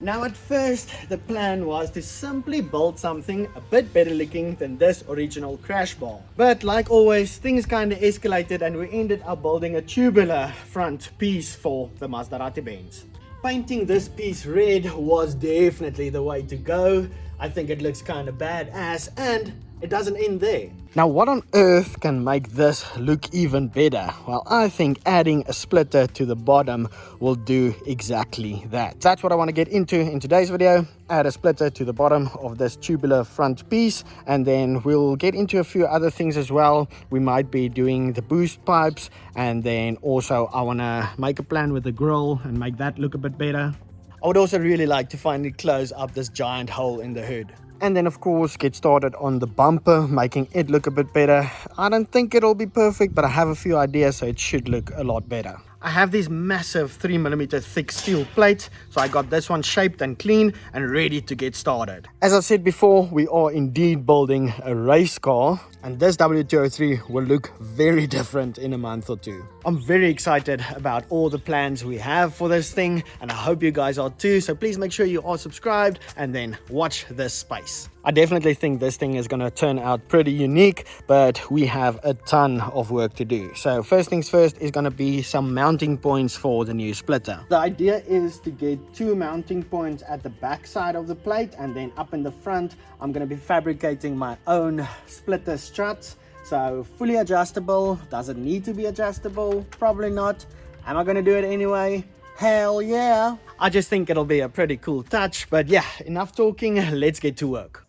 Now at first the plan was to simply build something a bit better looking than this original crash bar. But like always, things kinda escalated and we ended up building a tubular front piece for the Mazda-Rati Benz. Painting this piece red was definitely the way to go. I think it looks kinda badass and it doesn't end there. Now what on earth can make this look even better? Well, I think adding a splitter to the bottom will do exactly that. That's what I want to get into in today's video. Add a splitter to the bottom of this tubular front piece, and then we'll get into a few other things as well. We might be doing the boost pipes, and then also I want to make a plan with the grill and make that look a bit better. I would also really like to finally close up this giant hole in the hood. And then of course get started on the bumper, making it look a bit better. I don't think it'll be perfect, but I have a few ideas, so it should look a lot better. I have these massive 3mm thick steel plates, so I got this one shaped and clean and ready to get started. As I said before, we are indeed building a race car, and this W203 will look very different in a month or two. I'm very excited about all the plans we have for this thing, and I hope you guys are too, so please make sure you are subscribed and then watch this space. I definitely think this thing is going to turn out pretty unique, but we have a ton of work to do. So first things first is going to be some mounting points for the new splitter. The idea is to get 2 mounting points at the back side of the plate, and then up in the front I'm going to be fabricating my own splitter struts. So fully adjustable. Does it need to be adjustable? Probably not. Am I going to do it anyway? Hell yeah. I just think it'll be a pretty cool touch, but yeah, enough talking, let's get to work.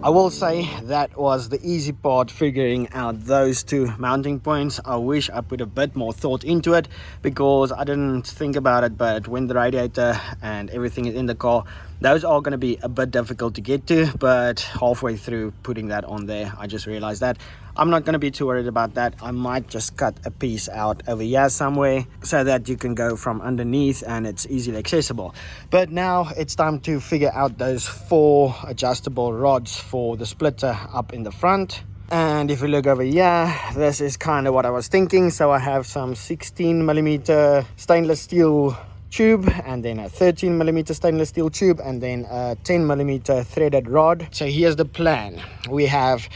I will say that was the easy part, figuring out those 2 mounting points. I wish I put a bit more thought into it because I didn't think about it, but when the radiator and everything is in the car, those are going to be a bit difficult to get to. But halfway through putting that on there, I just realized that I'm not going to be too worried about that. I might just cut a piece out over here somewhere so that you can go from underneath and it's easily accessible. But now it's time to figure out those 4 adjustable rods for the splitter up in the front. And if you look over here, this is kind of what I was thinking. So I have some 16mm stainless steel tube, and then a 13mm stainless steel tube, and then a 10mm threaded rod. So here's the plan. We have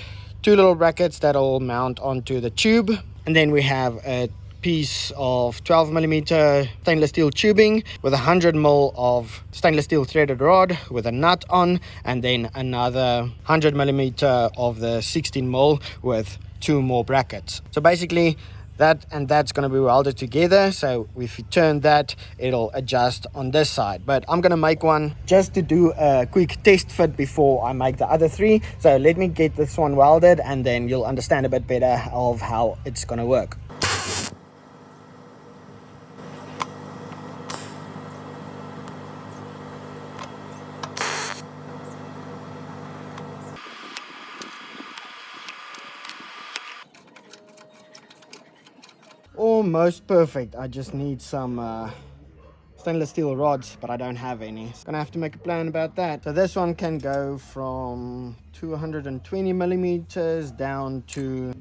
2 little brackets that'll mount onto the tube, and then we have a piece of 12mm stainless steel tubing with 100mm of stainless steel threaded rod with a nut on, and then another 100mm of the 16mm with 2 more brackets. So basically that and that's going to be welded together, so if you turn that, it'll adjust on this side. But I'm going to make one just to do a quick test fit before I make the other 3. So let me get this one welded, and then you'll understand a bit better of how it's going to work. Almost perfect. I just need some stainless steel rods, but I don't have any. Gonna have to make a plan about that. So this one can go from 220mm down to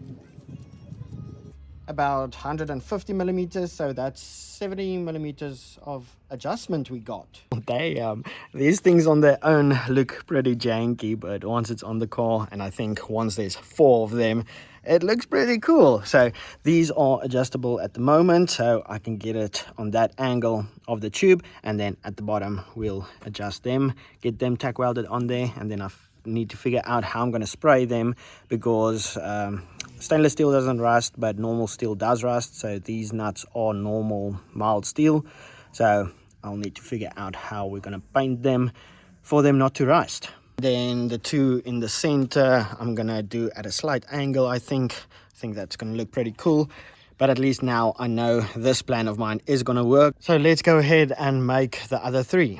about 150mm, so that's 70mm of adjustment we got. Damn, these things on their own look pretty janky, but once it's on the car, and I think once there's 4 of them, it looks pretty cool. So these are adjustable at the moment, so I can get it on that angle of the tube, and then at the bottom we'll adjust them, get them tack welded on there, and then I need to figure out how I'm going to spray them, because stainless steel doesn't rust, but normal steel does rust. So these nuts are normal mild steel, so I'll need to figure out how we're going to paint them for them not to rust. Then the two in the center, I'm going to do at a slight angle, I think. I think that's going to look pretty cool. But at least now I know this plan of mine is going to work. So let's go ahead and make the other three.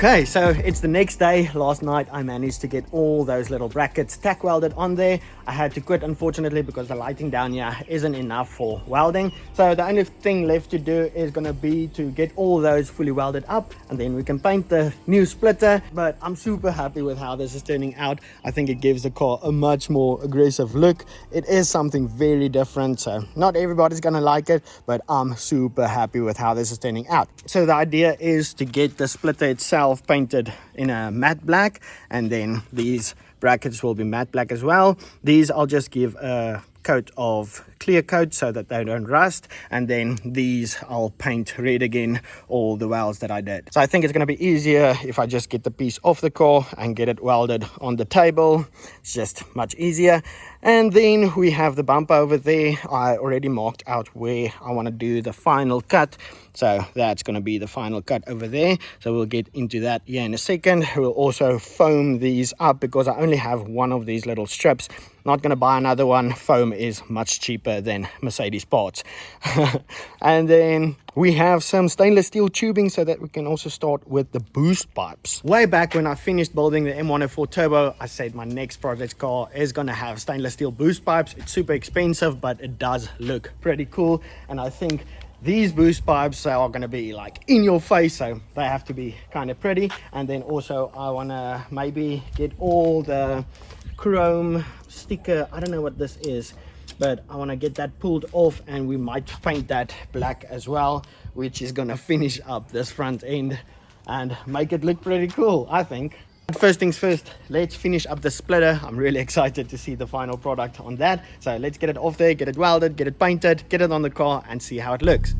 Okay, so it's the next day. Last night I managed to get all those little brackets tack welded on there. I had to quit, unfortunately, because the lighting down here isn't enough for welding. So the only thing left to do is going to be to get all those fully welded up, and then we can paint the new splitter. But I'm super happy with how this is turning out. I think it gives the car a much more aggressive look. It is something very different, so not everybody's going to like it, but I'm super happy with how this is turning out. So the idea is to get the splitter itself painted in a matte black, and then these brackets will be matte black as well. These I'll just give a coat of clear coat so that they don't rust, and then these I'll paint red again, all the welds that I did. So I think it's going to be easier if I just get the piece off the car and get it welded on the table. It's just much easier. And then we have the bumper over there. I already marked out where I want to do the final cut, so that's going to be the final cut over there. So we'll get into that here in a second. We'll also foam these up because I only have one of these little strips. Not going to buy another one. Foam is much cheaper than Mercedes parts. And then we have some stainless steel tubing so that we can also start with the boost pipes. Way back when I finished building the M104 Turbo, I said my next project car is going to have stainless steel boost pipes. It's super expensive, but it does look pretty cool. And I think these boost pipes are going to be like in your face, so they have to be kind of pretty. And then also I want to maybe get all the chrome sticker, I don't know what this is, but I want to get that pulled off, and we might paint that black as well, which is going to finish up this front end and make it look pretty cool, I think. But first things first, let's finish up the splitter. I'm really excited to see the final product on that. So let's get it off there, get it welded, get it painted, get it on the car, and see how it looks.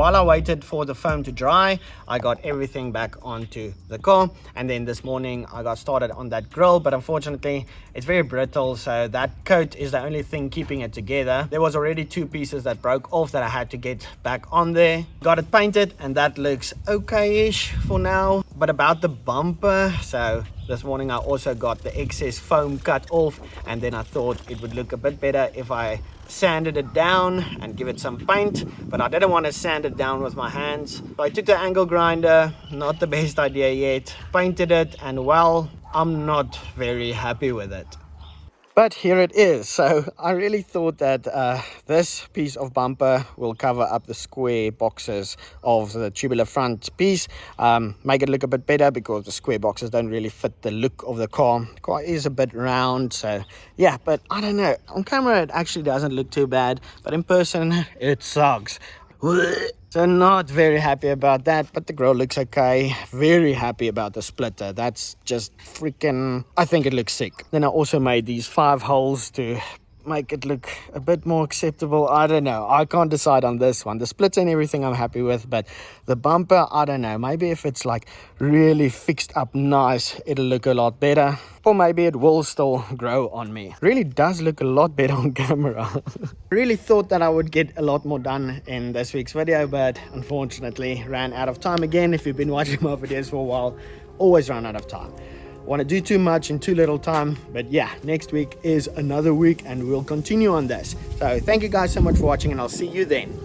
while I waited for the foam to dry, I got everything back onto the car, and then this morning I got started on that grille, but unfortunately it's very brittle, so that coat is the only thing keeping it together. There was already 2 pieces that broke off that I had to get back on there. Got it painted and that looks okay-ish for now. But about the bumper, so this morning I also got the excess foam cut off, and then I thought it would look a bit better if I sanded it down and give it some paint, but I didn't want to sand it down with my hands. So I took the angle grinder, not the best idea yet, painted it, and well, I'm not very happy with it. But here it is. So I really thought that this piece of bumper will cover up the square boxes of the tubular front piece, make it look a bit better, because the square boxes don't really fit the look of the car. The car is a bit round, so yeah, but I don't know, on camera it actually doesn't look too bad, but in person it sucks. So not very happy about that, but the grille looks okay. Very happy about the splitter. That's just freaking, I think it looks sick. Then I also made these 5 holes to make it look a bit more acceptable. I don't know, I can't decide on this one. The splitter and everything I'm happy with, but the bumper, I don't know, maybe if it's like really fixed up nice, it'll look a lot better, or maybe it will still grow on me. Really does look a lot better on camera. Really thought that I would get a lot more done in this week's video, but unfortunately ran out of time again. If you've been watching my videos for a while, always run out of time. Want to do too much in too little time, but yeah, next week is another week and we'll continue on this. So thank you guys so much for watching, and I'll see you then.